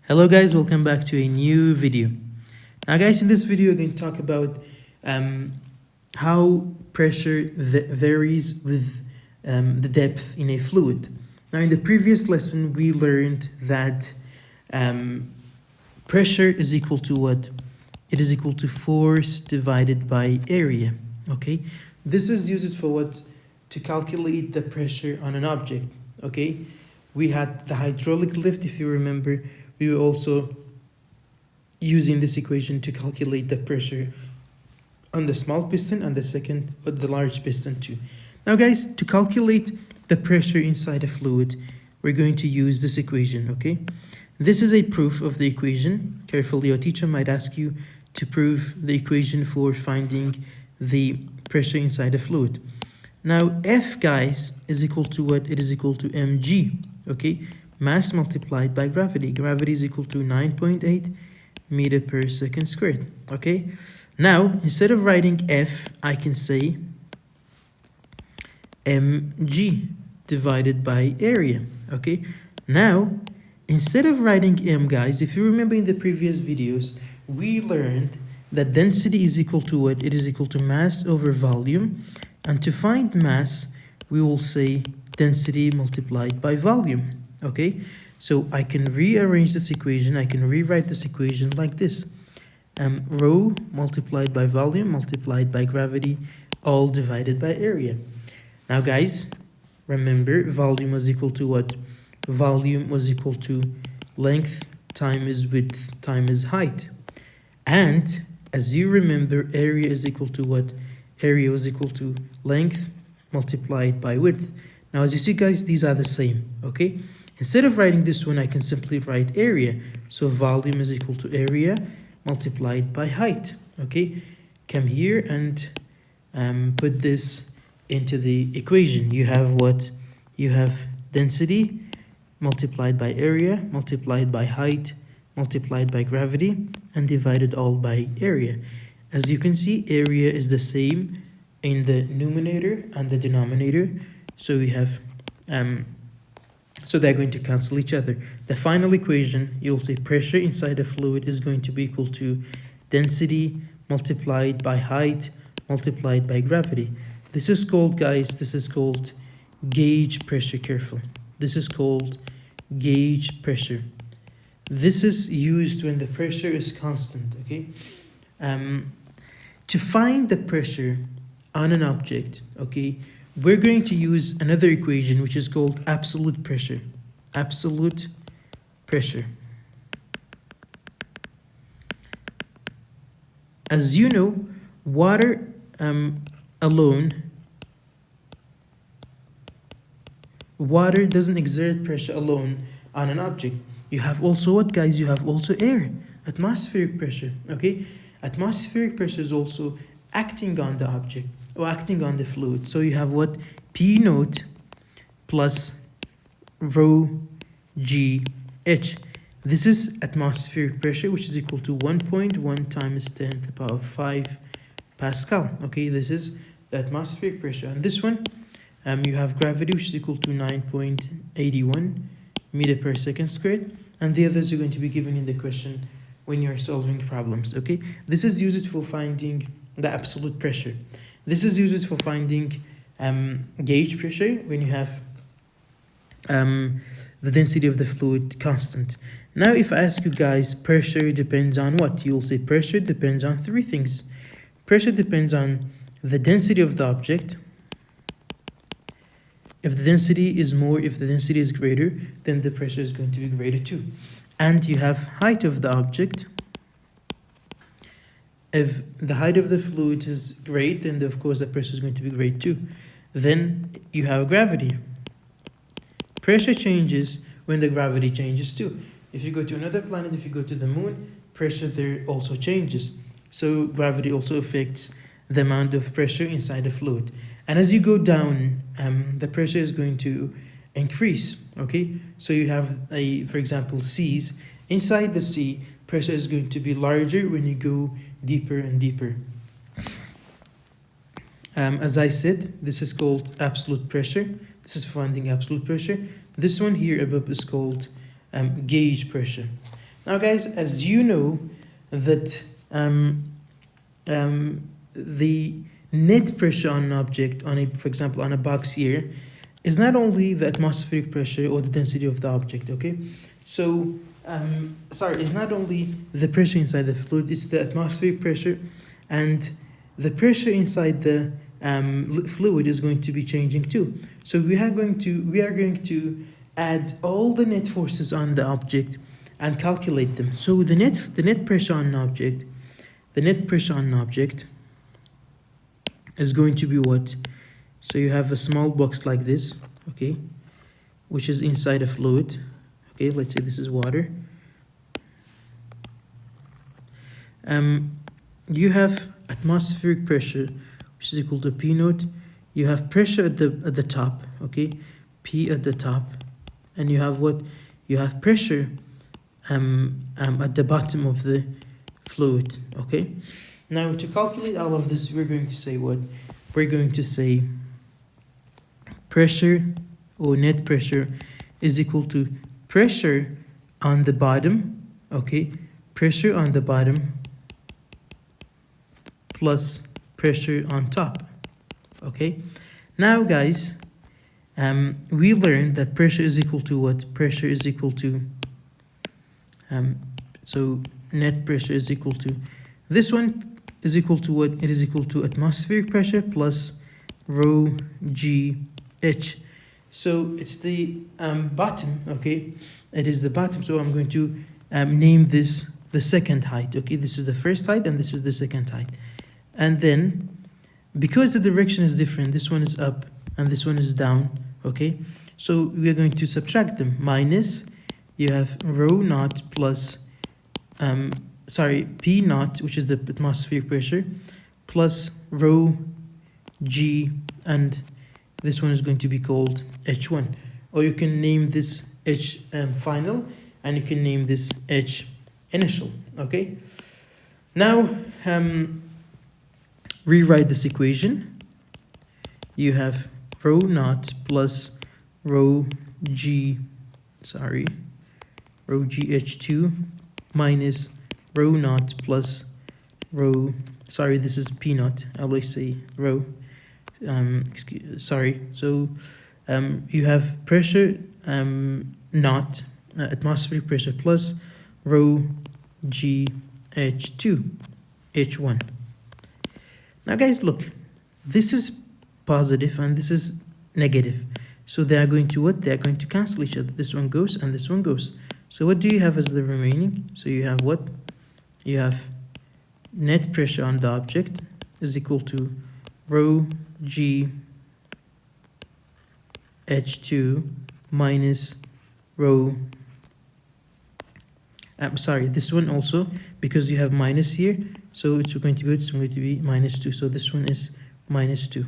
Hello guys, welcome back to a new video. Now guys, in this video we're going to talk about how pressure varies with the depth in a fluid. Now in the previous lesson we learned that pressure is equal to what? It is equal to force divided by area. Okay, this is used for what? To calculate the pressure on an object. Okay, we had the hydraulic lift, if you remember. We were also using this equation to calculate the pressure on the small piston and the large piston too. Now guys, to calculate the pressure inside a fluid, we're going to use this equation, okay? This is a proof of the equation. Carefully, your teacher might ask you to prove the equation for finding the pressure inside a fluid. Now F, guys, is equal to what? It is equal to mg, okay? Mass multiplied by gravity. Gravity is equal to 9.8 meter per second squared. Okay, now instead of writing F, I can say mg divided by area. Okay, now instead of writing m, guys, if you remember in the previous videos, we learned that density is equal to what? It is equal to mass over volume, and to find mass we will say density multiplied by volume. Okay, so I can rearrange this equation. I can rewrite this equation like this: rho multiplied by volume multiplied by gravity, all divided by area. Now guys, remember volume was equal to what? Volume was equal to length times width times height. And as you remember, area is equal to what? Area was equal to length multiplied by width. Now as you see guys, these are the same. Okay, instead of writing this one, I can simply write area. So volume is equal to area multiplied by height. Okay, come here and put this into the equation. You have what? You have density multiplied by area multiplied by height multiplied by gravity and divided all by area. As you can see, area is the same in the numerator and the denominator. So we have so they're going to cancel each other. The final equation, you'll say pressure inside a fluid is going to be equal to density multiplied by height multiplied by gravity. This is called, guys, this is called gauge pressure. Careful. This is called gauge pressure. This is used when the pressure is constant, okay? To find the pressure on an object, okay, we're going to use another equation which is called absolute pressure. Absolute pressure. As you know, water water doesn't exert pressure alone on an object. You have also what, guys? You have also air, atmospheric pressure, okay? Atmospheric pressure is also acting on the object or acting on the fluid. So you have what? P naught plus rho g h. This is atmospheric pressure, which is equal to 1.1 times 10 to the power 5 Pascal. Okay, this is the atmospheric pressure. And this one, you have gravity, which is equal to 9.81 meter per second squared. And the others are going to be given in the question when you're solving problems. Okay, this is used for finding the absolute pressure. This is used for finding gauge pressure when you have the density of the fluid constant. Now if I ask you guys, pressure depends on what? You'll say pressure depends on three things. Pressure depends on the density of the object. If the density is more, if the density is greater, then the pressure is going to be greater too. And you have height of the object. If the height of the fluid is great, then of course the pressure is going to be great too. Then you have gravity. Pressure changes when the gravity changes too. If you go to another planet, if you go to the moon, pressure there also changes. So gravity also affects the amount of pressure inside the fluid. And as you go down, the pressure is going to increase, okay? So you have, for example, seas. Inside the sea, pressure is going to be larger when you go deeper and deeper. As I said, this is called absolute pressure. This is finding absolute pressure. This one here above is called gauge pressure. Now guys, as you know that the net pressure on an object, for example, on a box here, is not only the atmospheric pressure or the density of the object, okay? So, it's not only the pressure inside the fluid, it's the atmospheric pressure, and the pressure inside the fluid is going to be changing too. So we are going to add all the net forces on the object and calculate them. So the net pressure on an object, is going to be what? So you have a small box like this, okay, which is inside a fluid. Okay, let's say this is water. You have atmospheric pressure, which is equal to P naught. You have pressure at the top, okay, P at the top, and you have what? You have pressure at the bottom of the fluid, okay? Now to calculate all of this, we're going to say what? We're going to say pressure or net pressure is equal to pressure on the bottom, okay? Pressure on the bottom plus pressure on top, okay? Now guys, we learned that pressure is equal to what? Pressure is equal to, so net pressure is equal to, this one is equal to what? It is equal to atmospheric pressure plus rho g h. So it's the bottom, okay? It is the bottom, so I'm going to name this the second height, okay? This is the first height and this is the second height. And then, because the direction is different, this one is up and this one is down, okay? So we are going to subtract them. Minus, you have rho naught plus, P naught, which is the atmospheric pressure, plus rho g, and this one is going to be called H1. Or you can name this H final, and you can name this H initial, okay? Now, rewrite this equation. You have rho naught plus rho GH2 minus rho naught plus rho, this is P naught, I always say rho, so you have pressure naught, atmospheric pressure plus rho GH2, H1. Now guys, look, this is positive and this is negative. So they are going to what? They are going to cancel each other. This one goes and this one goes. So what do you have as the remaining? So you have what? You have net pressure on the object is equal to rho g h2 minus rho, this one also, because you have minus here, so it's going to be minus 2. So this one is minus 2.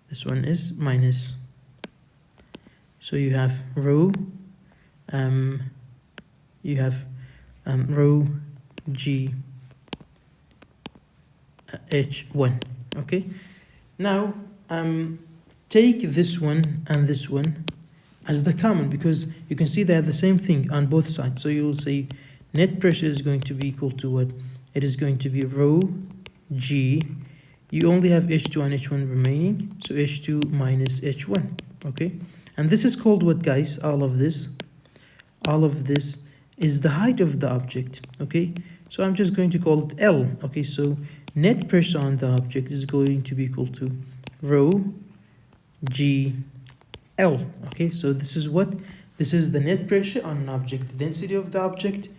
This one is minus. So you have rho, rho g h1, okay? Now take this one and this one as the common, because you can see they have the same thing on both sides. So you will say net pressure is going to be equal to what? It is going to be rho g. You only have h2 and h1 remaining, so h2 minus h1, okay? And this is called what, guys? All of this is the height of the object, okay? So I'm just going to call it L, okay? So net pressure on the object is going to be equal to rho g L, okay? So this is what? This is the net pressure on an object, the density of the object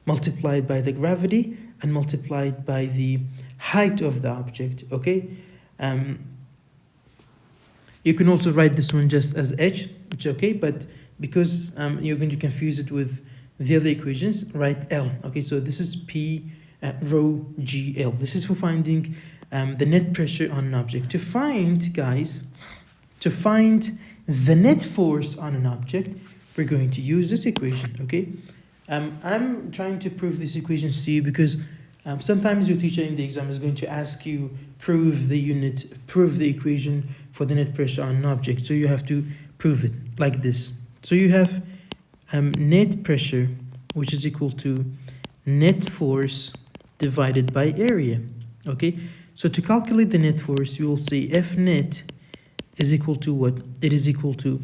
multiplied by the gravity and multiplied by the height of the object, okay? You can also write this one just as H, which is okay, but because you're going to confuse it with the other equations, write L, okay? So this is P rho GL. This is for finding the net pressure on an object. To find the net force on an object, we're going to use this equation, okay? I'm trying to prove these equations to you because sometimes your teacher in the exam is going to ask you prove the equation for the net pressure on an object. So you have to prove it like this. So you have net pressure which is equal to net force divided by area. Okay, so to calculate the net force, we will say F net is equal to what? It is equal to,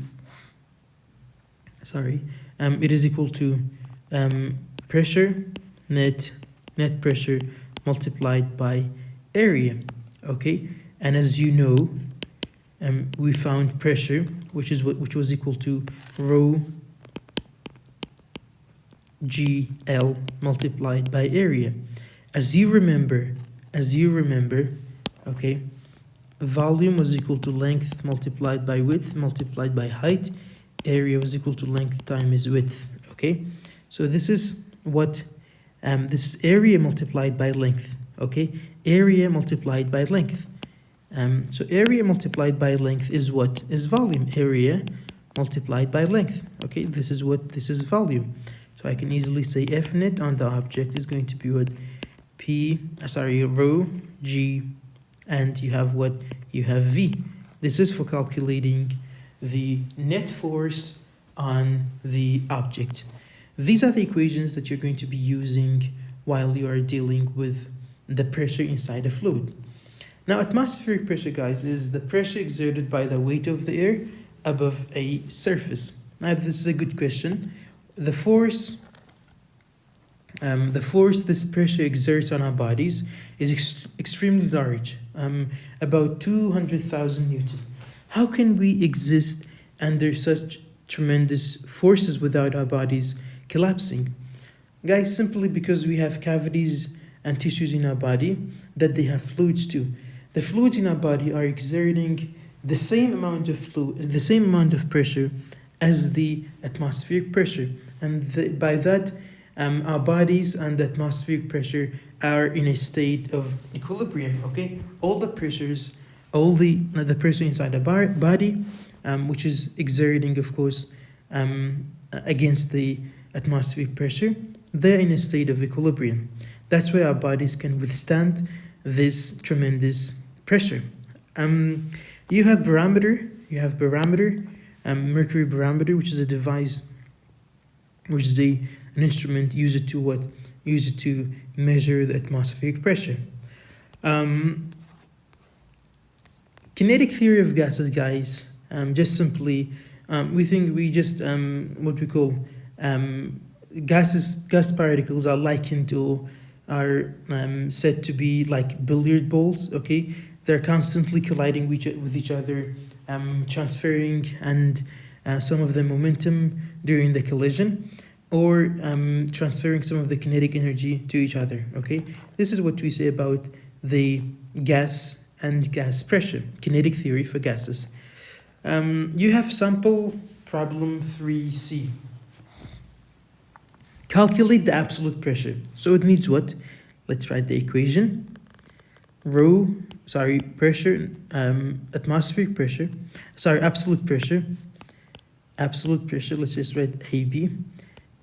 it is equal to pressure, net pressure multiplied by area. Okay, and as you know, we found pressure, which was equal to rho GL multiplied by area. As you remember, okay, volume was equal to length multiplied by width multiplied by height. Area was equal to length times width. Okay, so this is what this is area multiplied by length. Okay, area multiplied by length. So area multiplied by length is what? Is volume. Area multiplied by length. Okay, this is volume. So I can easily say F net on the object is going to be what? Rho G, and you have what? You have V. This is for calculating the net force on the object. These are the equations that you're going to be using while you are dealing with the pressure inside a fluid. Now, atmospheric pressure, guys, is the pressure exerted by the weight of the air above a surface. Now, this is a good question. The force this pressure exerts on our bodies is extremely large, about 200,000 Newton. How can we exist under such tremendous forces without our bodies collapsing? Guys, simply because we have cavities and tissues in our body that they have fluids too. The fluids in our body are exerting the same amount of pressure as the atmospheric pressure, and by that our bodies and the atmospheric pressure are in a state of equilibrium. Okay, all the pressures, the pressure inside the body, which is exerting, of course, against the atmospheric pressure, they're in a state of equilibrium. That's why our bodies can withstand this tremendous pressure. You have barometer, mercury barometer, which is a device, which is an instrument used to what? Used to measure the atmospheric pressure. Kinetic theory of gases, guys, just simply, we think we just, what we call, gas particles are likened to, are said to be like billiard balls. Okay, they're constantly colliding with each other, transferring and some of the momentum during the collision, or transferring some of the kinetic energy to each other. Okay, this is what we say about the gas and gas pressure, kinetic theory for gases. You have sample problem 3C. Calculate the absolute pressure. So it needs what? Let's write the equation. Pressure, atmospheric pressure, absolute pressure, let's just write AB,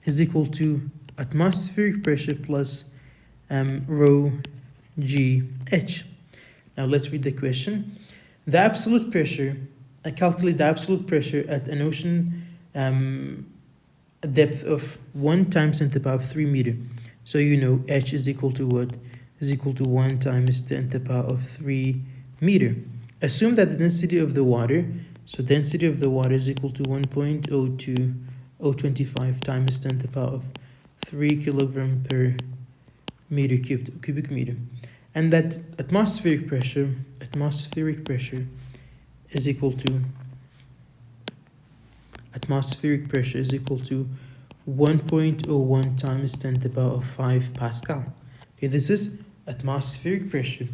is equal to atmospheric pressure plus rho GH. Now let's read the question. The absolute pressure, I calculate the absolute pressure at an ocean a depth of 1 times 10 to the power of 3 meter. So you know H is equal to what? Is equal to 1 times 10 to the power of 3 meter. Assume that the density of the water, so density of the water is equal to 1.025 times 10 to the power of 3 kilogram per meter cubic meter. And that atmospheric pressure is equal to 1.01 times 10 to the power of 5 Pascal. Okay, this is atmospheric pressure.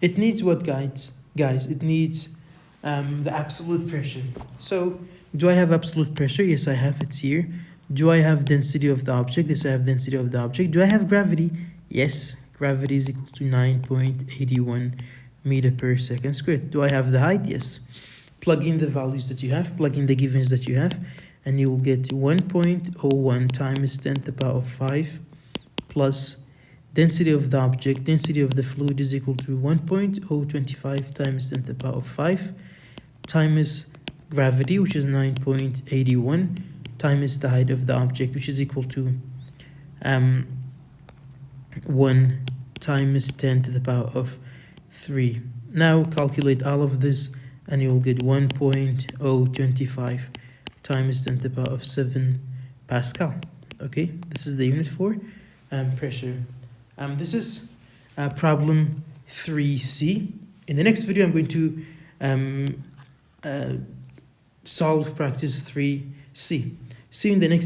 It needs what, guys? It needs the absolute pressure. So, do I have absolute pressure? Yes, I have. It's here. Do I have density of the object? Yes, I have density of the object. Do I have gravity? Yes, gravity is equal to 9.81 meter per second squared. Do I have the height? Yes. Plug in the values that you have, plug in the givens that you have, and you will get 1.01 times 10 to the power of 5 plus density of the object, density of the fluid is equal to 1.025 times 10 to the power of 5 times gravity, which is 9.81, times the height of the object, which is equal to 1 times 10 to the power of 3. Now calculate all of this and you'll get 1.025 times 10 to the power of 7 Pascal. Okay, this is the unit for pressure. This is problem 3C. In the next video, I'm going to solve practice 3C. See you in the next